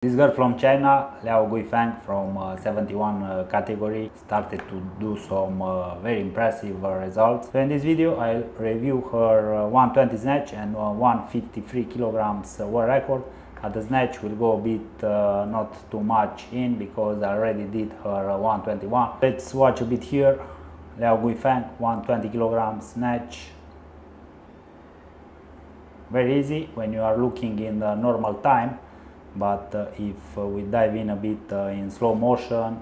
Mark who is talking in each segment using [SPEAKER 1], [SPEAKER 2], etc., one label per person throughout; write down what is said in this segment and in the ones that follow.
[SPEAKER 1] This girl from China, Liao Guifeng from 71 category, started to do some very impressive results. So in this video I'll review her 120 snatch and 153 kilograms world record. At the snatch we'll go a bit not too much in because I already did her 121. Let's watch a bit here. Liao Guifeng 120 kilograms snatch. Very easy when you are looking in the normal time. But if we dive in a bit in slow motion,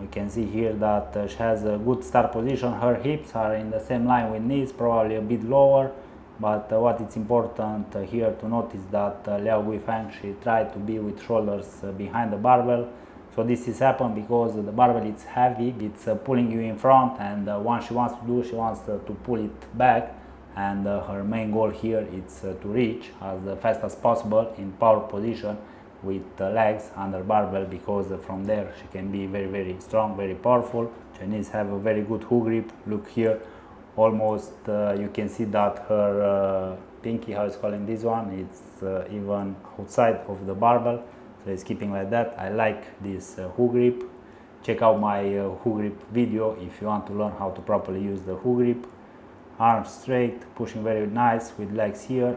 [SPEAKER 1] we can see here that she has a good start position. Her hips are in the same line with knees, probably a bit lower. But what is important here to notice that Liao Guifeng, she tried to be with shoulders behind the barbell. So this is happened because the barbell is heavy, it's pulling you in front, and what she wants to do, she wants to pull it back. And her main goal here is to reach as fast as possible in power position with legs under barbell, because from there she can be very strong, very powerful. Chinese have a very good hook grip. Look here, almost you can see that her pinky, how it's calling this one, it's even outside of the barbell, so it's keeping like that. I like this hook grip. Check out my hook grip video if you want to learn how to properly use the hook grip. Arms straight, pushing very nice with legs here.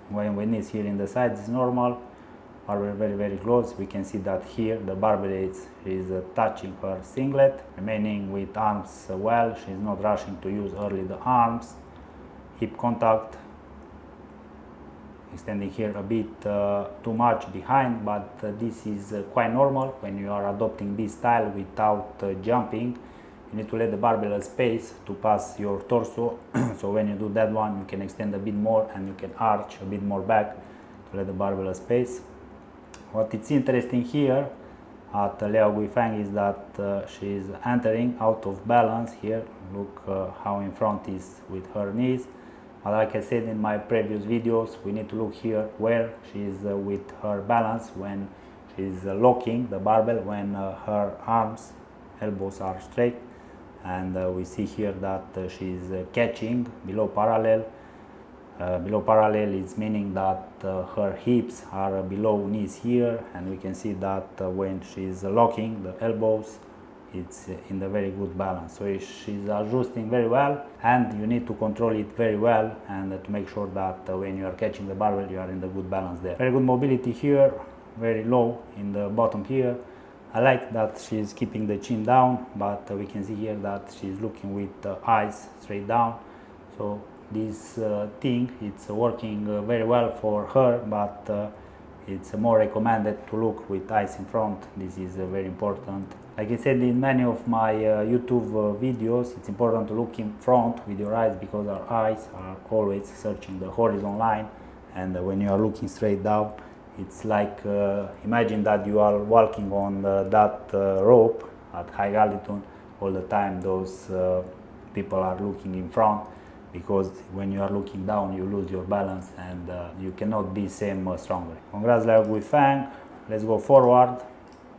[SPEAKER 1] When knees here in the sides is normal. Barbell very close. We can see that here the barbell is touching her singlet. Remaining with arms well. She's not rushing to use early the arms. Hip contact. Extending here a bit too much behind, but this is quite normal when you are adopting this style without jumping. You need to let the barbell a space to pass your torso. So when you do that one, you can extend a bit more and you can arch a bit more back to let the barbell a space. What is interesting here at Liao Guifeng is that she is entering out of balance here. Look how in front is with her knees. But like I said in my previous videos, we need to look here where she is with her balance when she is locking the barbell, when her arms, elbows are straight. And we see here that she is catching below parallel. Below parallel is meaning that her hips are below knees here, and we can see that when she is locking the elbows, it's in the very good balance. So she's adjusting very well, and you need to control it very well and to make sure that when you are catching the barbell, you are in the good balance there. Very good mobility here, very low in the bottom here. I like that she's keeping the chin down, but we can see here that she's looking with the eyes straight down. So this thing, it's working very well for her, but it's more recommended to look with eyes in front. This is very important. Like I said in many of my YouTube videos, it's important to look in front with your eyes, because our eyes are always searching the horizon line, and when you are looking straight down, it's like imagine that you are walking on that rope at high altitude all the time. Those people are looking in front, because when you are looking down you lose your balance and you cannot be same stronger. Congrats Liao Guifeng. Let's go forward.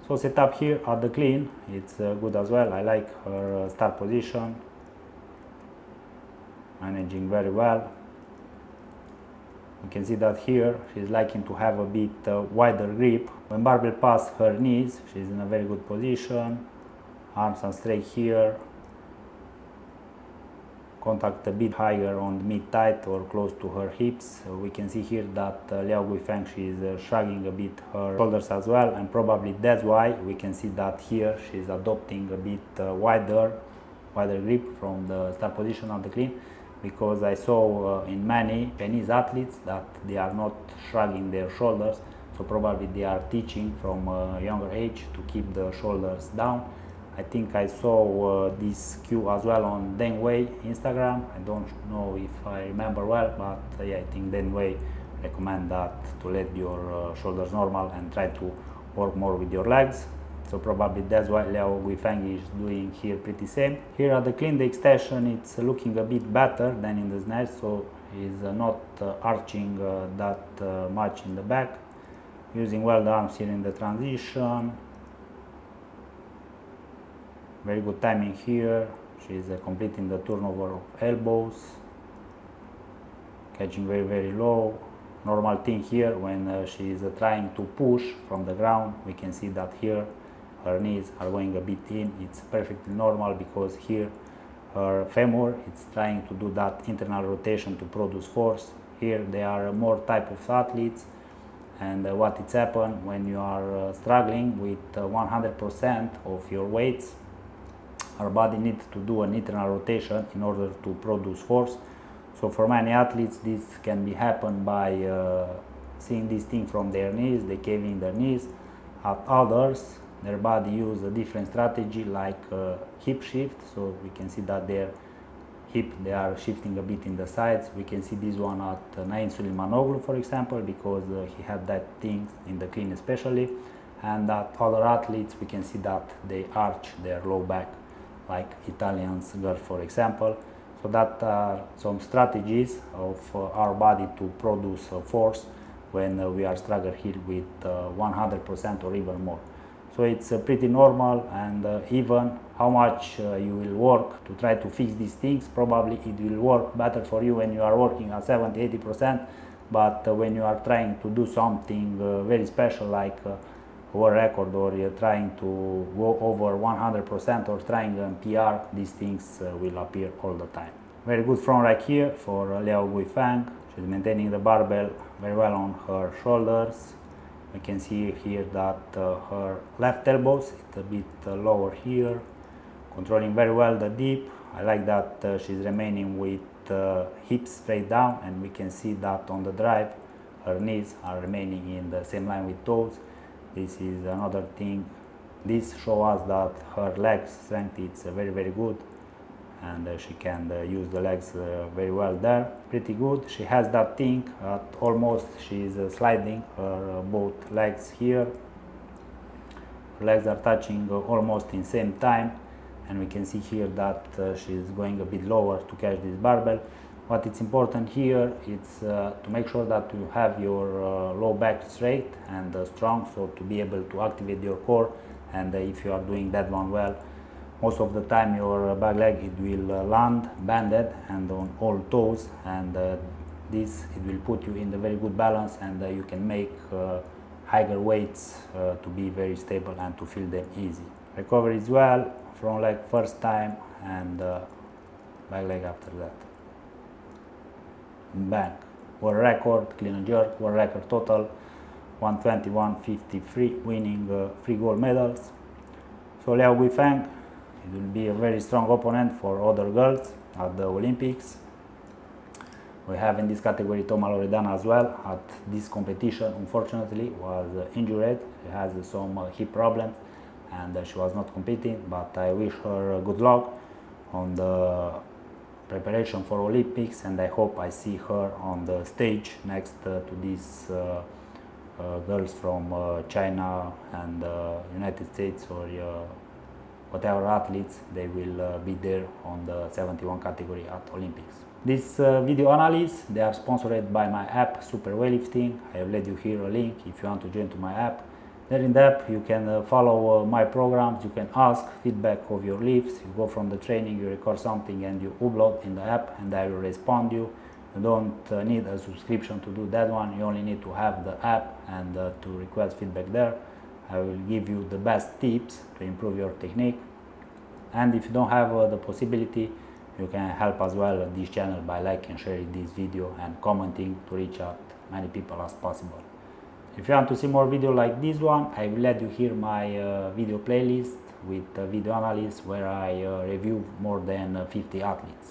[SPEAKER 1] So set up here at the clean, it's good as well. I like her start position, managing very well. You can see that here she's liking to have a bit wider grip. When barbell pass her knees, she's in a very good position. Arms are straight here. Contact a bit higher on mid-thigh or close to her hips. We can see here that Liao Guifeng, she is shrugging a bit her shoulders as well, and probably that's why we can see that here she's adopting a bit wider grip from the start position on the clean. Because I saw in many Chinese athletes that they are not shrugging their shoulders, so probably they are teaching from a younger age to keep the shoulders down. I think I saw this cue as well on Dan Wei Instagram. I don't know if I remember well, but yeah, I think Dan Wei recommend that to let your shoulders normal and try to work more with your legs. So probably that's why Liao Guifeng is doing here pretty same. Here at the clean, the extension, it's looking a bit better than in the snatch, so he's not arching that much in the back. Using well the arms here in the transition. Very good timing here. She's completing the turnover of elbows. Catching very low. normal thing here when she is trying to push from the ground. We can see that here her knees are going a bit in. It's perfectly normal because here her femur is trying to do that internal rotation to produce force. Here there are more type of athletes, and what it's happened when you are struggling with 100% of your weights, our body needs to do an internal rotation in order to produce force. So for many athletes this can be happen by seeing this thing from their knees, they cave in their knees. At others, their body use a different strategy like hip shift, so we can see that their hip, they are shifting a bit in the sides. We can see this one at Nain Suleimanoglu, for example, because he had that thing in the clean especially, and at other athletes we can see that they arch their low back, like Italians girl, for example. So that are some strategies of our body to produce force when we are struggling here with 100% or even more. So it's pretty normal, and even how much you will work to try to fix these things, probably it will work better for you when you are working at 70-80%, but when you are trying to do something very special like world record, or you're trying to go over 100% or trying a PR, these things will appear all the time. Very good front rack here for Liao Guifang. She's maintaining the barbell very well on her shoulders. We can see here that her left elbows is a bit lower here, controlling very well the dip. I like that she's remaining with hips straight down, and we can see that on the drive her knees are remaining in the same line with toes. This is another thing. This shows us that her leg strength is very good, and she can use the legs very well there. Pretty good. She has that thing at almost, she is sliding her both legs here. Her legs are touching almost in same time, and we can see here that she is going a bit lower to catch this barbell. What is important here is to make sure that you have your low back straight and strong, so to be able to activate your core. And if you are doing that one well, most of the time your back leg it will land banded and on all toes, and this it will put you in the very good balance, and you can make higher weights to be very stable and to feel them easy. Recovery as well, front leg first time and back leg after that. Bang. World record, clean and jerk, world record total 121.53, winning 3 gold medals. So Liao Guifang, it will be a very strong opponent for other girls at the Olympics. We have in this category Toma Loredana as well. At this competition, unfortunately, was injured. She has some hip problems, and she was not competing, but I wish her good luck on the preparation for Olympics, and I hope I see her on the stage next to these girls from China and United States, or whatever athletes, they will be there on the 71 category at Olympics. This video analysis, they are sponsored by my app Super Weightlifting. I have led you here a link if you want to join to my app. There in the app you can follow my programs, you can ask feedback of your lifts, you go from the training, you record something and you upload in the app, and I will respond you. You don't need a subscription to do that one, you only need to have the app and to request feedback there. I will give you the best tips to improve your technique, and if you don't have the possibility, you can help as well this channel by liking and sharing this video and commenting to reach out many people as possible. If you want to see more videos like this one, I will let you hear my video playlist with video analysis where I review more than 50 athletes.